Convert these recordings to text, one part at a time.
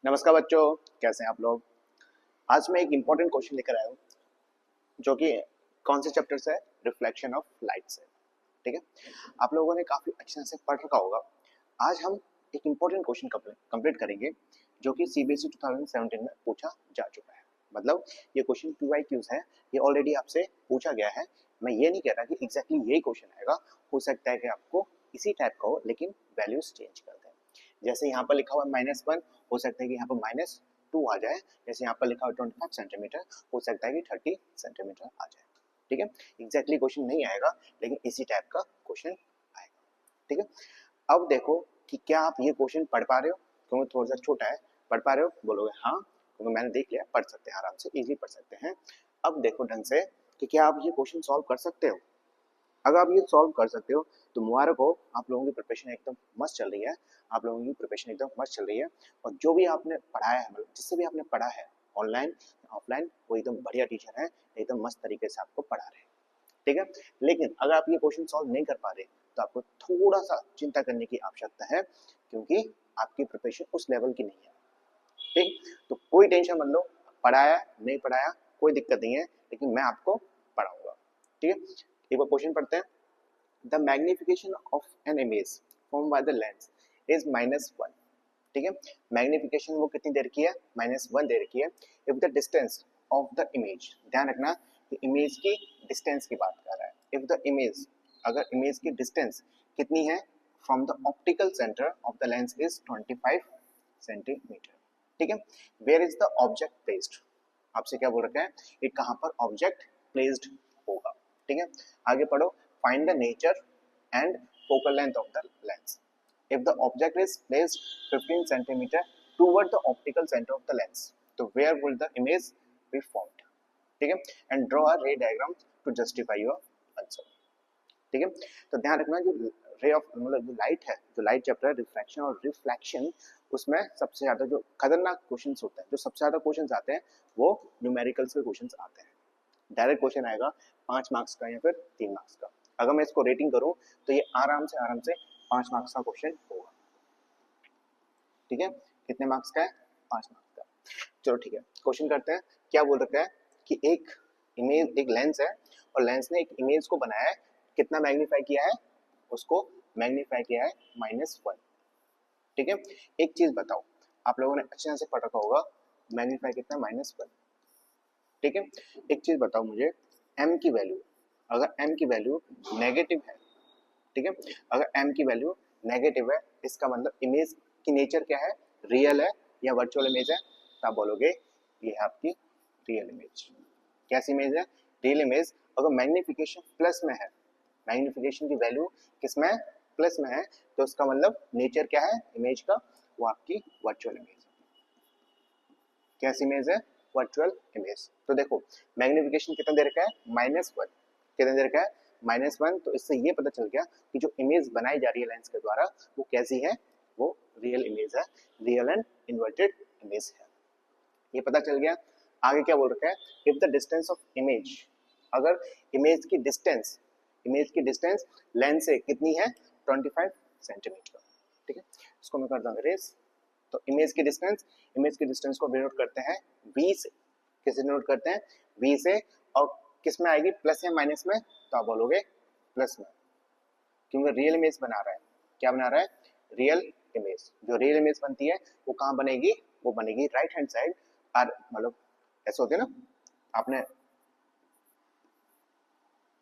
नमस्कार बच्चों, कैसे हैं आप लोग। आज मैं एक इम्पोर्टेंट क्वेश्चन लेकर आया हूँ जो कि कौन से चैप्टर से है, रिफ्लेक्शन ऑफ लाइट से। ठीक है, आप लोगों ने काफी अच्छे से पढ़ रखा होगा। आज हम एक इम्पोर्टेंट क्वेश्चन कंप्लीट करेंगे जो कि सीबीएसई 2017 में पूछा जा चुका है। मतलब ये क्वेश्चन PYQs है, ये ऑलरेडी आपसे पूछा गया है। मैं ये नहीं कह रहा कि एग्जैक्टली यही क्वेश्चन आएगा, हो सकता है कि आपको इसी टाइप का हो लेकिन वैल्यूज चेंज कर दें। जैसे यहाँ पर लिखा हुआ -1, हो सकता है कि यहाँ पर -2 आ जाए। जैसे यहाँ पर लिखा हुआ 25 सेंटीमीटर, हो सकता है कि 30 सेंटीमीटर आ जाए। ठीक है, एग्जैक्टली क्वेश्चन नहीं आएगा लेकिन इसी टाइप का क्वेश्चन आएगा। ठीक है, अब देखो कि क्या आप ये क्वेश्चन पढ़ पा रहे हो, क्योंकि थोड़ा सा छोटा है। पढ़ पा रहे हो? बोलोगे हाँ, क्योंकि मैंने देख लिया, पढ़ सकते हैं आराम से, इजीली पढ़ सकते हैं। अब देखो ढंग से कि क्या आप ये क्वेश्चन सॉल्व कर सकते हो। अगर आप ये सॉल्व कर सकते हो तो मुबारक हो, आप लोगों की प्रिपरेशन एकदम मस्त चल रही है। आप लोगों की प्रिपरेशन एकदम मस्त चल रही है और जो भी आपने पढ़ाया है, मतलब जिससे भी आपने पढ़ा है, ऑनलाइन ऑफलाइन, वो एकदम बढ़िया टीचर है, एकदम मस्त तरीके से आपको पढ़ा रहे हैं। ठीक है, लेकिन अगर आप ये क्वेश्चन सॉल्व नहीं कर पा रहे तो आपको थोड़ा सा चिंता करने की आवश्यकता है, क्योंकि आपकी प्रिपरेशन उस लेवल की नहीं है। ठीक, तो कोई टेंशन मत लो, पढ़ाया नहीं पढ़ाया कोई दिक्कत नहीं है, लेकिन मैं आपको पढ़ाऊंगा। ठीक है, एक बार क्वेश्चन पढ़ते हैं। The magnification of an image formed by the lens is -1। ठीक है, मैग्निफिकेशन वो कितनी देर की है, -1 देर की है। If the distance of the image, ध्यान रखना कि इमेज की डिस्टेंस की बात कर रहा है। इफ द इमेज, अगर इमेज की डिस्टेंस कितनी है from the optical centre of the lens is 25 centimetre. ठीक है, where is the object placed, आपसे क्या बोल रखा है, ये कहां पर ऑब्जेक्ट प्लेस्ड होगा। ठीक है, आगे पढ़ो। Find the nature and focal length of the lens. If the object is placed 15 centimeter toward the optical center of the lens, तो where will the image be formed? ठीक है, and draw a ray diagram to justify your answer। ठीक है, तो ध्यान रखना जो ray of, मतलब जो लाइट है, जो लाइट चैप्टर है रिफ्रैक्शन और रिफ्लेक्शन, उसमें सबसे ज्यादा जो खतरनाक क्वेश्चंस होते हैं, जो सबसे ज्यादा क्वेश्चंस आते हैं, वो न्यूमेरिकल्स के क्वेश्चंस आते हैं। डायरेक्ट क्वेश्चन आएगा 5 मार्क्स का या फिर 3 मार्क्स का। अगर मैं इसको रेटिंग करूं तो ये आराम से 5 मार्क्स का क्वेश्चन होगा। ठीक है, कितने मार्क्स का है, 5 मार्क्स का। चलो ठीक है, क्वेश्चन करते हैं। क्या बोल रखा है कि एक इमेज, एक लेंस है और लेंस ने एक इमेज को बनाया है, कितना मैग्नीफाई किया है, उसको मैग्नीफाई किया है -1। ठीक है, एक चीज बताओ, आप लोगों ने अच्छे से पढ़ रखा होगा, मैग्नीफाई कितना, -1। ठीक है, एक चीज बताओ मुझे, m की वैल्यू, अगर m की वैल्यू नेगेटिव है, ठीक है, अगर m की वैल्यू नेगेटिव है, इसका मतलब इमेज की नेचर क्या है, रियल है या वर्चुअल इमेज है, तो आप बोलोगे ये है आपकी रियल इमेज। कैसी इमेज है, रियल इमेज। अगर मैग्निफिकेशन प्लस में है, मैग्निफिकेशन की वैल्यू किसमें है, प्लस में है, तो उसका मतलब नेचर क्या है इमेज का, वो आपकी वर्चुअल इमेज है। कैसी इमेज है, वर्चुअल इमेज। तो देखो मैग्निफिकेशन कितना दे रखा है, -1। कितना दे रखा है, -1। तो इससे ये पता चल गया कि जो इमेज बनाई जा रही है लेंस के द्वारा वो कैसी है, वो रियल इमेज है, रियल एंड इन्वर्टेड इमेज है, ये पता चल गया। आगे क्या बोल रखा है, if the distance of image, अगर इमेज की डिस्टेंस लेंस से कितनी है, 25 सेंटीमीटर। ठीक है, इसको मैं करता हूँ इरेज। तो इमेज की डिस्टेंस को डिनोट करते हैं v से। किसे डिनोट करते हैं, v से। और किस में आएगी, प्लस या माइनस में, तो आप बोलोगे प्लस में, क्योंकि रियल इमेज बना रहा है। क्या बना रहा है, रियल इमेज। जो रियल इमेज बनती है वो कहाँ बनेगी, वो बनेगी राइट हैंड साइड। और मतलब ऐसे होते हैं ना, आपने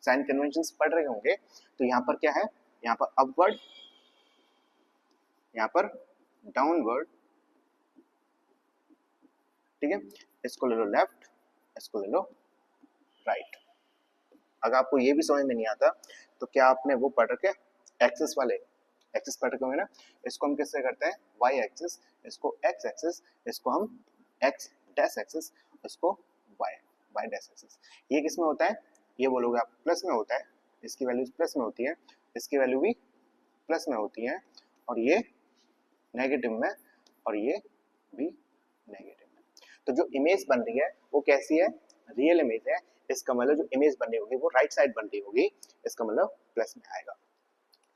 साइन कन्वेंशंस पढ़ रहे होंगे, तो यहाँ पर क्या है, यहाँ पर अपवर्ड, यहाँ पर डाउनवर्ड। ठीक है, इसको ले लो लेफ्ट, इसको ले लो राइट। अगर आपको ये भी समझ में नहीं आता तो क्या आपने वो पढ़ रखे एक्सिस वाले, एक्सिस पढ़ रखे होंगे ना, इसको हम किससे करते हैं, वाई एक्सिस, इसको एक्स एक्सिस, इसको हम एक्स डैश एक्सिस, इसको वाई वाई डैश एक्सिस। ये किस में होता है, ये बोलोगे आप प्लस में होता है, इसकी वैल्यू प्लस में होती है, इसकी वैल्यू भी प्लस में होती है, और ये नेगेटिव में, और ये भी नेगेटिव में। तो जो इमेज बन रही है वो कैसी है, रियल इमेज है। इसका मतलब जो इमेज बन रही होगी वो राइट साइड बन रही होगी, इसका मतलब प्लस में आएगा।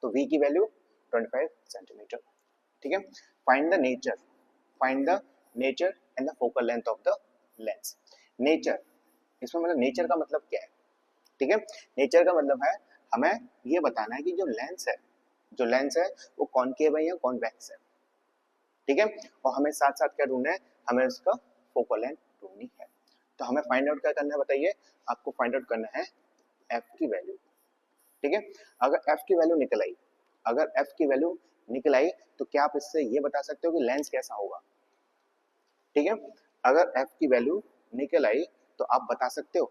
तो v की वैल्यू 25 सेंटीमीटर। ठीक है, find the nature and the focal length of the lens. Nature, इसमें मतलब नेचर का मतलब क्या है, ठीक है। नेचर का मतलब है हमें ये बताना है कि जो लेंस है वो कॉनकेव है या कॉन्वेक्स है, ठीक है। और हमें साथ साथ क्या ढूंढना है, हमें उसका फोकल लेंथ ढूंढनी है। तो हमें फाइंड आउट क्या करना है बताइए, आपको फाइंड आउट करना है एफ की वैल्यू, ठीक है। अगर एफ की वैल्यू निकल आई, अगर एफ की वैल्यू निकल आई तो क्या आप इससे ये बता सकते हो कि लेंस कैसा होगा, ठीक है। अगर एफ की वैल्यू निकल आई तो आप बता सकते हो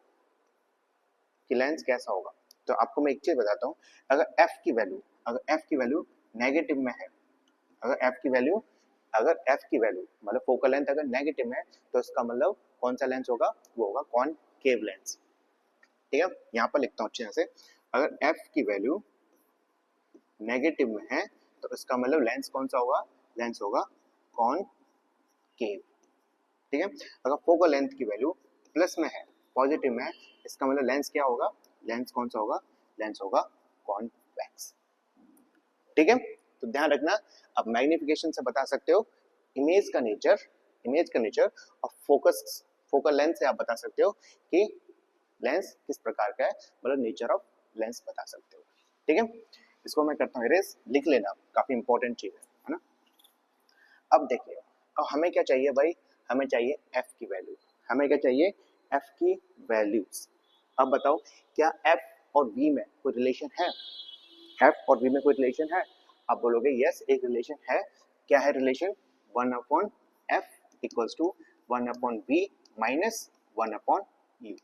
कि लेंस कैसा होगा। तो आपको मैं एक चीज बताता हूँ, अगर एफ की वैल्यू नेगेटिव में है, अगर एफ की वैल्यू मतलब फोकल लेंथ अगर नेगेटिव है तो इसका मतलब कौन सा लेंस होगा, वो होगा कॉनकेव लेंस, ठीक है। यहाँ पर लिखता हूँ अच्छे से, अगर एफ की वैल्यू नेगेटिव में है तो इसका मतलब लेंस कौन सा होगा, लेंस होगा कॉनकेव, ठीक है। अगर फोकल लेंथ की वैल्यू प्लस में है, पॉजिटिव में है, इसका मतलब लेंस क्या होगा, लेंस कौन सा होगा, लेंस होगा कॉन्वेक्स, ठीक है। तो ध्यान रखना, आप मैग्निफिकेशन से बता सकते हो इमेज का नेचर और फोकल लेंथ से आप बता सकते हो कि लेंस किस प्रकार का है, मतलब नेचर ऑफ लेंस बता सकते हो, ठीक है। इसको मैं करता हूँ इरेज, लिख लेना, काफी इंपॉर्टेंट चीज है ना। अब देखिए, अब हमें क्या चाहिए भाई, हमें चाहिए एफ की वैल्यू, हमें क्या चाहिए, एफ की वैल्यूज। अब बताओ क्या एफ और वी में कोई रिलेशन है, एफ और वी में कोई रिलेशन है, आप बोलोगे यस एक रिलेशन है। क्या है relation, 1/f equals to 1/v minus 1/u,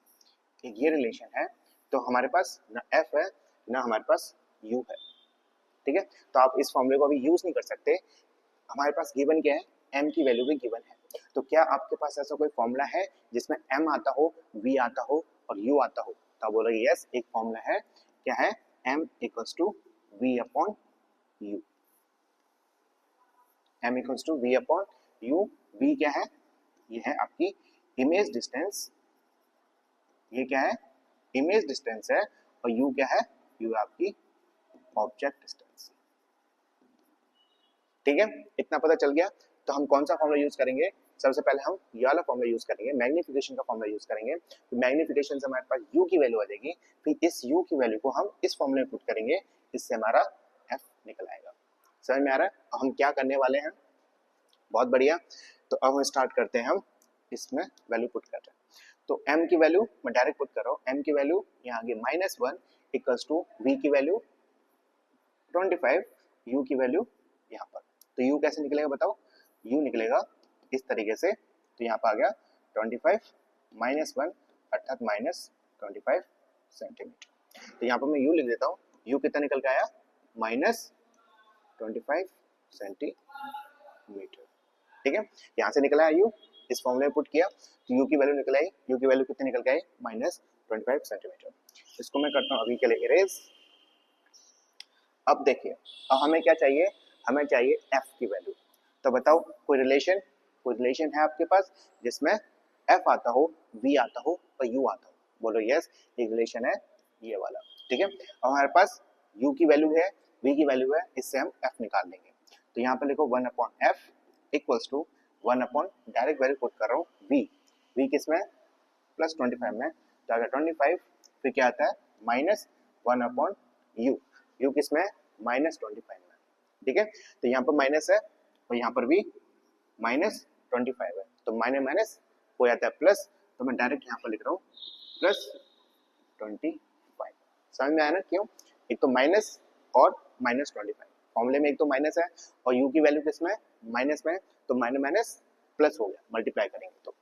ये रिलेशन है। तो हमारे पास ना एफ है ना हमारे पास यू है, ठीक है। तो आप इस फॉर्मूले को अभी यूज नहीं कर सकते, हमारे पास गिवन क्या है, m की वैल्यू भी गिवन है। तो क्या आपके पास ऐसा कोई फॉर्मूला है जिसमें m आता हो, v आता हो और u आता हो, तो आप बोलोगे यस एक फॉर्मूला है, क्या है, m equals to v upon u, m equals to v upon u। v क्या है, ये है आपकी इमेज डिस्टेंस, ये क्या है, इमेज डिस्टेंस है, और u क्या है, u आपकी ऑब्जेक्ट डिस्टेंस, ठीक है। इतना पता चल गया। तो हम कौन सा फॉर्मूला यूज करेंगे, सबसे पहले हम ये वाला फॉर्मूला यूज करेंगे, मैग्निफिकेशन का फॉर्मूला यूज करेंगे। तो मैग्निफिकेशन से हमारे पास u की वैल्यू आ जाएगी, फिर इस u की वैल्यू को हम इस फॉर्मूले में पुट करेंगे, इससे हमारा f निकल आएगा। समझ में आ रहा है हम क्या करने वाले हैं, बहुत बढ़िया। तो अब हम स्टार्ट करते हैं, हम इसमें वैल्यू पुट कर रहे हैं। तो m की वैल्यू मैं डायरेक्ट पुट कर रहा हूँ, m की वैल्यू यहाँ आगे -1 इक्वल्स टू v की वैल्यू 25, u की वैल्यू यहाँ पर। तो u कैसे निकलेगा बताओ, u निकलेगा इस तरीके से। तो यहाँ पर आ गया 25 -1 अर्थात -25 सेंटीमीटर। तो यहाँ पर मैं u लिख देता हूँ, u कितना निकल के आया, -25 सेंटीमीटर, ठीक है। यहाँ से निकला है u, इस फॉर्मूले में पुट किया तो u की वैल्यू निकल आई, u की वैल्यू कितनी निकल के आई, -25 सेंटीमीटर। इसको मैं करता हूँ अभी के लिए इरेज। अब देखिए, अब हमें क्या चाहिए, हमें चाहिए f की वैल्यू। तो बताओ कोई रिलेशन है आपके पास जिसमें f आता हो, v आता हो और u आता हो, बोलो यस एक रिलेशन है ये वाला, ठीक है। अब हमारे पास u की वैल्यू है, v की वैल्यू है, इससे हम f निकाल लेंगे। तो यहाँ पे लिखो 1/f equals to 1 direct value put कर रहा हूँ v किसमें, +25 में, तो अगर 25 फिर क्या आता है -1/u, u किसमें -25 में, ठीक है। तो यहाँ पर माइनस है और यहाँ पर भी -25 है, तो माइनस माइनस हो जाता है प्लस, तो मैं डायरेक्ट यहाँ पर लिख रहा हूँ +25। समझ में आया ना क्यों, एक तो माइनस और -25, फॉर्मूले में एक तो माइनस है और u की वैल्यू किसमें माइनस में, तो माइनस माइनस प्लस हो गया, मल्टीप्लाई करेंगे तो।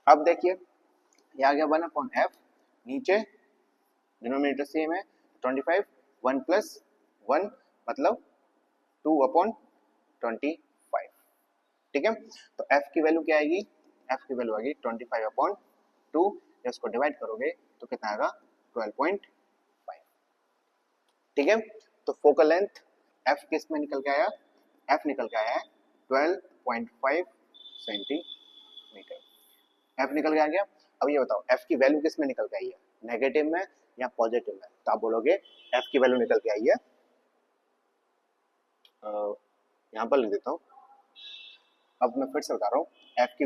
अब देखिए ये आ गया 1/f, नीचे डिनोमिनेटर सेम है 25, 1 + 1 मतलब 2/25, ठीक है। तो f की वैल्यू क्या आएगी, f की वैल्यू आएगी 25/2, जब इसको डिवाइड करोगे तो कितना आएगा 12.5, ठीक है। तो फोकल लेंथ f किस में निकल के आया, f निकल के आया है 12.5 सेंटीमीटर, f निकल के आ गया। अब ये बताओ f की वैल्यू किस में निकल के आई है, नेगेटिव में या पॉजिटिव में, तो आप बोलोगे f की वैल्यू निकल के आई है, यहाँ पर लिख देता हूँ अब मैं फिर से बता रहा हूँ, एफ की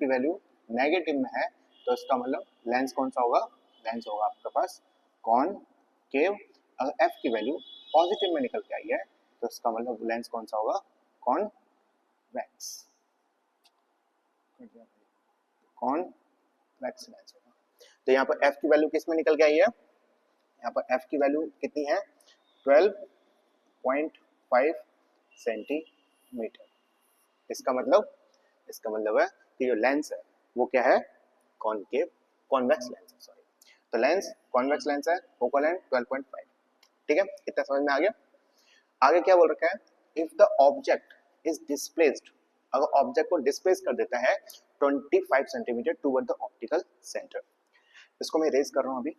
वैल्यू नेगेटिव में है तो इसका मतलब लेंस कौन सा होगा, लेंस होगा आपके पास कॉनकेव। अगर एफ की वैल्यू पॉजिटिव में निकल के आई है तो इसका मतलब लेंस कौन सा होगा, कॉन्वेक्स। कॉन्वेक्स लेंस होगा। तो यहाँ पर एफ की वैल्यू किस में निकल के आई है, यहाँ पर एफ की वैल्यू कितनी है, 12.5 सेंटीमीटर। इसका मतलब है कि जो लेंस है वो क्या है, कॉनकेव, कॉन्वेक्स लेंस है, सॉरी। तो लेंस कॉन्वेक्स लेंस है, फोकल लेंथ 12.5। ठीक है, इतना समझ में आ गया। आगे क्या बोल रखा है, if the object is displaced, अगर ऑब्जेक्ट को डिस्प्लेस कर देता है 25 centimetre toward the optical centre. इसको मैं रेज कर रहा हूं अभी।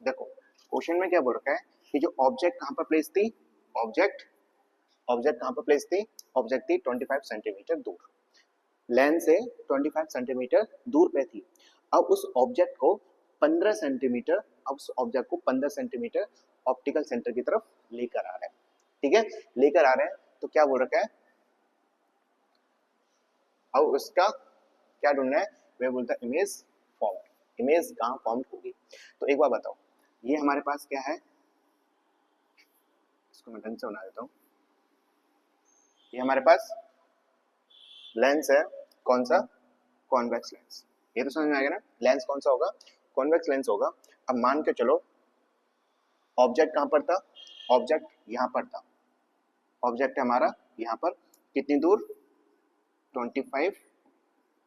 देखो क्वेश्चन में क्या बोल रखा है कि जो ऑब्जेक्ट कहां पर प्लेस थी, ऑब्जेक्ट कहां पर प्लेस थी, ऑब्जेक्ट थी 25 सेंटीमीटर दूर, लेंस से 25 सेंटीमीटर दूर पे थी। अब उस ऑब्जेक्ट को 15 सेंटीमीटर, अब उस ऑब्जेक्ट को 15 सेंटीमीटर ऑप्टिकल सेंटर की तरफ लेकर आ रहा है। ठीक है, लेकर आ रहे हैं तो क्या बोल रखा है, अब उसका क्या ढूंढना है, वे बोलता है इमेज फॉर्म, इमेज कहां फॉर्म होगी। तो एक बार बताओ, ये हमारे पास क्या है, इसको मैं ढंग से बना देता हूं। ये हमारे पास लेंस है, कौन सा, कॉन्वेक्स लेंस। ये तो समझ में आएगा ना, लेंस कौन सा होगा, कॉन्वेक्स लेंस होगा। अब मान के चलो ऑब्जेक्ट कहां पर था, ऑब्जेक्ट यहां पर था, ऑब्जेक्ट हमारा यहां पर कितनी दूर, 25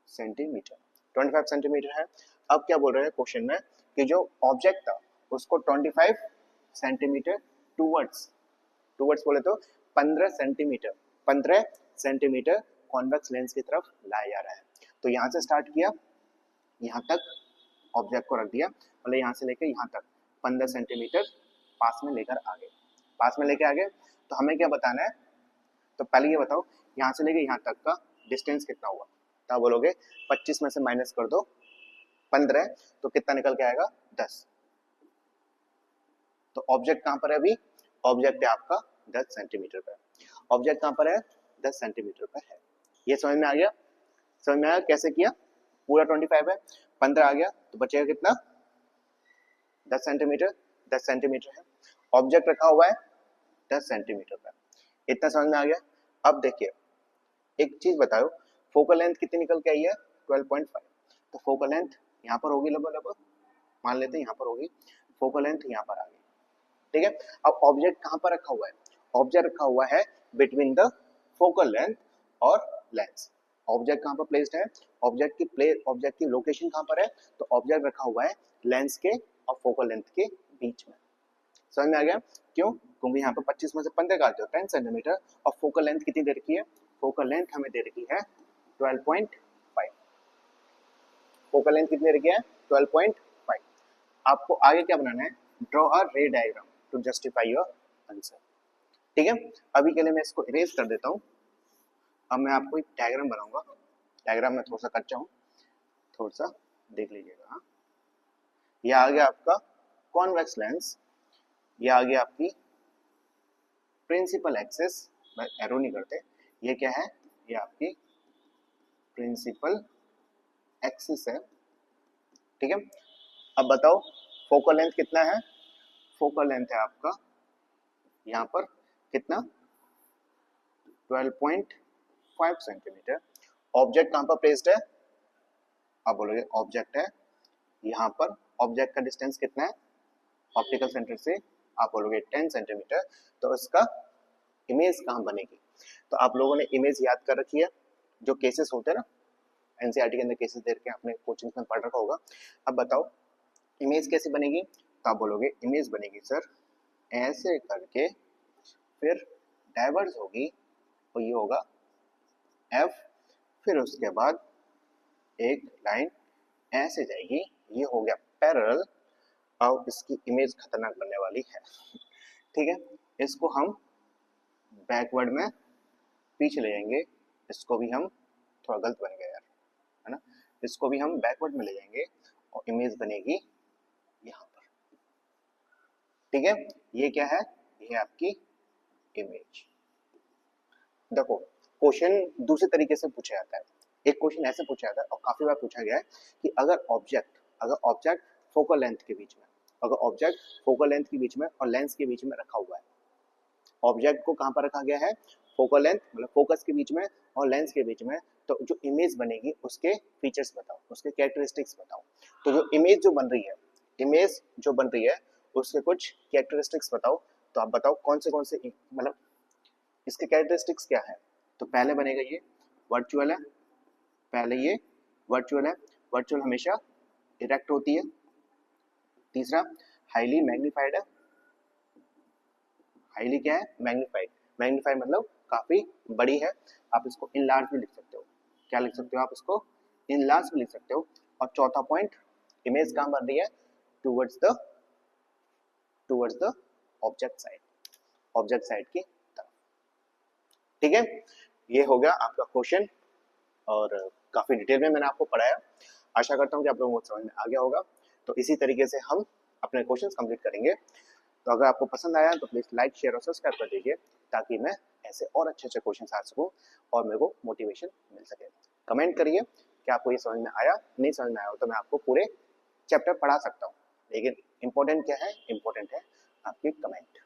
सेंटीमीटर, 25 सेंटीमीटर है। अब क्या बोल रहे हैं क्वेश्चन में कि जो ऑब्जेक्ट था उसको 25 सेंटीमीटर टूवर्ड्स बोले तो 15 सेंटीमीटर कॉन्वेक्स लेंस की तरफ लाया जा रहा है। तो यहाँ से स्टार्ट किया, यहाँ तक ऑब्जेक्ट को रख दिया, मतलब यहाँ से लेकर यहाँ तक 15 सेंटीमीटर पास में लेकर आ गए, पास में लेकर आ गए। तो हमें क्या बताना है, तो पहले ये बताओ यहाँ से लेकर यहाँ तक का डिस्टेंस कितना हुआ। तो बोलोगे 25 में से माइनस कर दो 15, तो कितना निकल के आएगा 10। तो ऑब्जेक्ट कहां पर है, अभी ऑब्जेक्ट है आपका 10 सेंटीमीटर पर, ऑब्जेक्ट कहां पर है 10 सेंटीमीटर पर है। ये समझ में आ गया, समझ में आया कैसे किया, पूरा 25 है, 15 आ गया तो बचेगा कितना 10 सेंटीमीटर, 10 सेंटीमीटर है, ऑब्जेक्ट रखा हुआ है 10 सेंटीमीटर पर, इतना समझ में आ गया। अब देखिए एक चीज बताओ, फोकल लेंथ कितनी निकल के आई है 12.5, तो फोकल लेंथ यहाँ पर होगी लगभग, मान लेते हैं यहाँ पर होगी, फोकल लेंथ यहाँ पर आ गई। ठीक है, अब ऑब्जेक्ट कहां पर रखा हुआ है, ऑब्जेक्ट रखा हुआ है बिटवीन द फोकल लेंथ और लेंस। ऑब्जेक्ट कहां पर प्लेस्ड है, ऑब्जेक्ट की लोकेशन कहां पर है, तो ऑब्जेक्ट रखा हुआ है लेंस के और फोकल लेंथ के बीच में। समझ में आ गया, क्यों, क्योंकि यहाँ पर 25 में से 15 काटते हो 10 सेंटीमीटर, और फोकल लेंथ कितनी दे रखी है, फोकल लेंथ हमें दे रखी है 12.5, फोकल लेंथ कितनी दे रखी है 12.5। आपको आगे क्या बनाना है, draw a ray diagram to justify your answer. ठीक है, अभी के लिए मैं इसको इरेज कर देता हूं। अब मैं आपको एक डायग्राम बनाऊंगा, डायग्राम में थोड़ा सा कच्चा हूं, थोड़ा सा देख लीजिएगा। हाँ, ये आ गया आपका कॉन्वेक्स लेंस, ये आ गया आपकी प्रिंसिपल एक्सिस, मैं एरो नहीं करते, ये क्या है, ये आपकी प्रिंसिपल एक्सिस है। ठीक है, अब बताओ फोकल लेंथ कितना है, फोकल लेंथ है आपका यहाँ पर कितना 12.5 सेंटीमीटर। ऑब्जेक्ट कहां पर प्लेस्ड है, आप बोलोगे ऑब्जेक्ट है यहाँ पर, ऑब्जेक्ट का डिस्टेंस कितना है ऑप्टिकल सेंटर से, आप बोलोगे 10 सेंटीमीटर। तो इसका इमेज कहां बनेगी, तो आप लोगों ने इमेज याद कर रखी है, जो केसेस होते हैं ना एनसीईआरटी के अंदर केसेस दे के आपने कोचिंग में पढ़ रखा होगा। अब बताओ इमेज कैसे बनेगी, तो आप बोलोगे इमेज बनेगी सर ऐसे करके, फिर डाइवर्स होगी और ये होगा एफ, फिर उसके बाद एक लाइन ऐसे जाएगी, ये हो गया पैरेलल, और इसकी इमेज खतरनाक बनने वाली है। ठीक है, इसको हम बैकवर्ड में पीछे ले जाएंगे, इसको भी हम, थोड़ा गलत बन गया यार, है ना, इसको भी हम बैकवर्ड में ले जाएंगे और इमेज बनेगी यहाँ पर। ठीक है, ये क्या है, ये आपकी इमेज। देखो क्वेश्चन दूसरे तरीके से पूछा जाता है। एक क्वेश्चन ऐसे पूछा जाता है और काफी बार पूछा गया है कि अगर ऑब्जेक्ट फोकल लेंथ के बीच में, अगर ऑब्जेक्ट फोकल लेंथ के बीच में और लेंस के बीच में रखा हुआ है, ऑब्जेक्ट को कहाँ पर रखा गया है, फोकल लेंथ मतलब फोकस के बीच में और लेंस के बीच में, तो जो इमेज बनेगी उसके फीचर्स बताओ, उसके कैरेक्टरिस्टिक्स बताओ। तो जो इमेज जो बन रही है उसके कुछ कैरेक्टरिस्टिक्स बताओ। तो आप बताओ कौन से मतलब इसके कैरेक्टरिस्टिक्स क्या है। तो पहले बनेगा ये वर्चुअल है, पहले ये वर्चुअल है, वर्चुअल हमेशा इरेक्ट होती है। तीसरा हाईली मैग्नीफाइड है, हाईली क्या है, मैग्नीफाइड, मैग्नीफाइड मतलब काफी बड़ी है। आप इसको इन लार्ज भी लिख सकते हो, क्या लिख सकते हो आप इसको, इन लार्ज भी लिख सकते हो। और चौथा पॉइंट, इमेज कहाँ बन रही है, टूवर्ड्स द ऑब्जेक्ट साइड की तरफ। ठीक है, ये हो गया आपका क्वेश्चन और काफी डिटेल में मैंने आपको पढ़ाया। आशा करता हूँ कि आप लोगों को समझ में आ गया होगा। तो इसी तरीके से हम अपने क्वेश्चंस कंप्लीट करेंगे। तो अगर आपको पसंद आया तो प्लीज लाइक शेयर और सब्सक्राइब कर दीजिए, ताकि मैं ऐसे और अच्छे अच्छे क्वेश्चन आ सकूं और मेरे को मोटिवेशन मिल सके। कमेंट करिए कि आपको ये समझ में आया, नहीं समझ में आया हो तो मैं आपको पूरे चैप्टर पढ़ा सकता हूँ, लेकिन इंपॉर्टेंट क्या है, इंपॉर्टेंट है आपकी कमेंट।